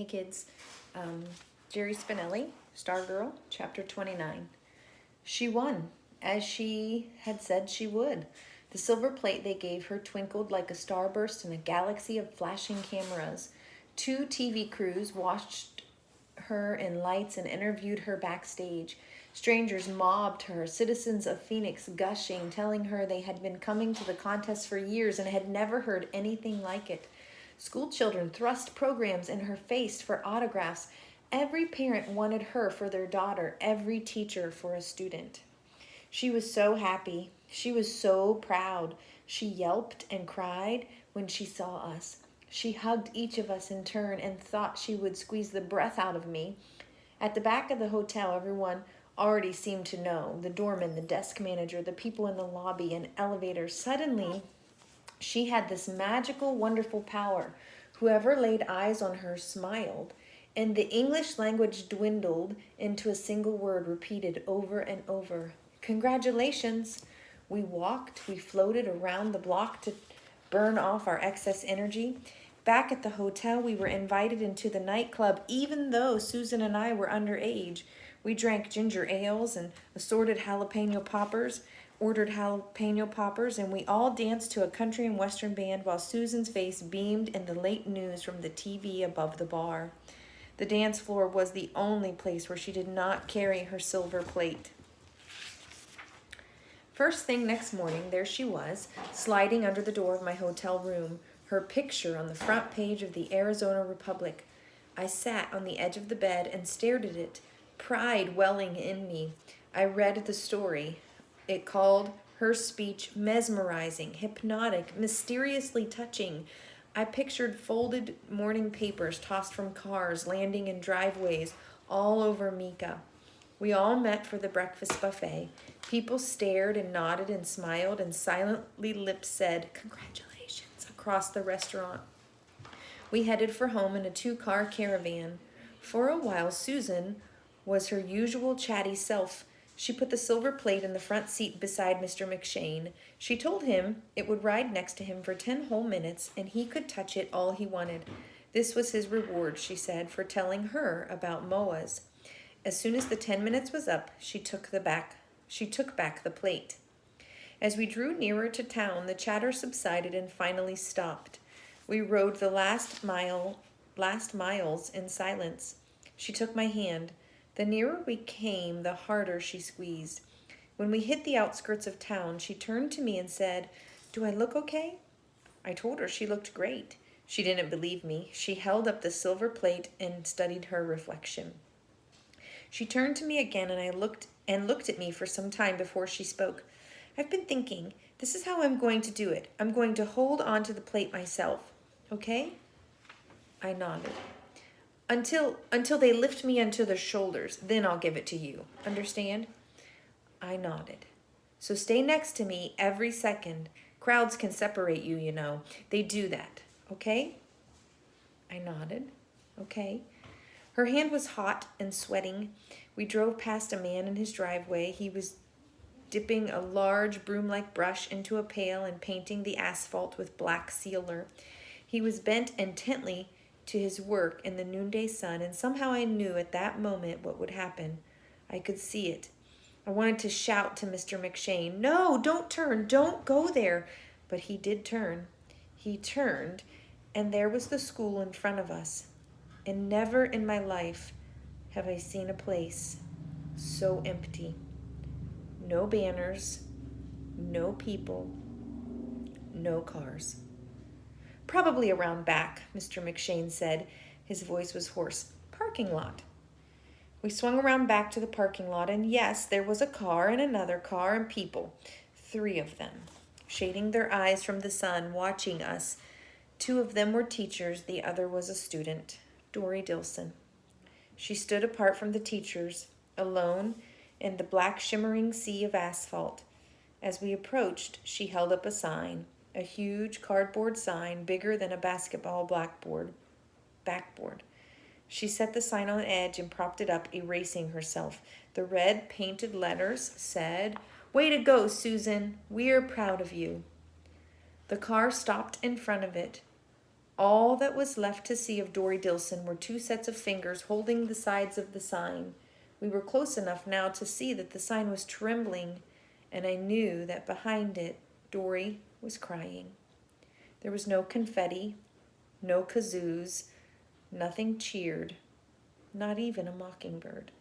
Hey kids, Jerry Spinelli, Stargirl, chapter 29. She won, as she had said she would. The silver plate they gave her twinkled like a starburst in a galaxy of flashing cameras. 2 TV crews watched her in lights and interviewed her backstage. Strangers mobbed her, citizens of Phoenix gushing, telling her they had been coming to the contest for years and had never heard anything like it. School children thrust programs in her face for autographs. Every parent wanted her for their daughter, every teacher for a student. She was so happy. She was so proud. She yelped and cried when she saw us. She hugged each of us in turn and thought she would squeeze the breath out of me. At the back of the hotel, everyone already seemed to know. The doorman, the desk manager, the people in the lobby and elevators. Suddenly, she had this magical, wonderful power. Whoever laid eyes on her smiled, and the English language dwindled into a single word repeated over and over. Congratulations! We walked, we floated around the block to burn off our excess energy. Back at the hotel, we were invited into the nightclub, even though Susan and I were underage. We drank ginger ales and assorted ordered jalapeno poppers, and we all danced to a country and western band while Susan's face beamed in the late news from the TV above the bar. The dance floor was the only place where she did not carry her silver plate. First thing next morning, there she was, sliding under the door of my hotel room, her picture on the front page of the Arizona Republic. I sat on the edge of the bed and stared at it, pride welling in me. I read the story. It called her speech mesmerizing, hypnotic, mysteriously touching. I pictured folded morning papers tossed from cars, landing in driveways all over Mika. We all met for the breakfast buffet. People stared and nodded and smiled, and silently lips said, "Congratulations," across the restaurant. We headed for home in a 2-car caravan. For a while, Susan was her usual chatty self. She put the silver plate in the front seat beside Mr. McShane. She told him it would ride next to him for 10 whole minutes, and he could touch it all he wanted. This was his reward, she said, for telling her about MOAs. As soon as the 10 minutes was up, she took back the plate. As we drew nearer to town, the chatter subsided and finally stopped. We rode the last miles in silence. She took my hand. The nearer we came, the harder she squeezed. When we hit the outskirts of town, she turned to me and said, "Do I look okay?" I told her she looked great. She didn't believe me. She held up the silver plate and studied her reflection. She turned to me again and looked at me for some time before she spoke. "I've been thinking, this is how I'm going to do it. I'm going to hold on to the plate myself. Okay?" I nodded. Until they lift me onto their shoulders, then I'll give it to you. Understand?" I nodded. "So stay next to me every second. Crowds can separate you, you know. They do that. Okay?" I nodded. "Okay." Her hand was hot and sweating. We drove past a man in his driveway. He was dipping a large broom-like brush into a pail and painting the asphalt with black sealer. He was bent intently to his work in the noonday sun, and somehow I knew at that moment what would happen. I could see it. I wanted to shout to Mr. McShane, "No, don't turn, don't go there." But he did turn. He turned, and there was the school in front of us. And never in my life have I seen a place so empty. No banners, no people, no cars. "Probably around back," Mr. McShane said. His voice was hoarse. "Parking lot." We swung around back to the parking lot, and yes, there was a car and another car and people. 3 of them, shading their eyes from the sun, watching us. 2 of them were teachers, the other was a student, Dory Dilson. She stood apart from the teachers, alone in the black shimmering sea of asphalt. As we approached, she held up a sign. A huge cardboard sign, bigger than a basketball backboard. She set the sign on edge and propped it up, erasing herself. The red painted letters said, "Way to go, Susan. We're proud of you." The car stopped in front of it. All that was left to see of Dory Dilson were two sets of fingers holding the sides of the sign. We were close enough now to see that the sign was trembling, and I knew that behind it, Dory was crying. There was no confetti, no kazoos, nothing cheered, not even a mockingbird.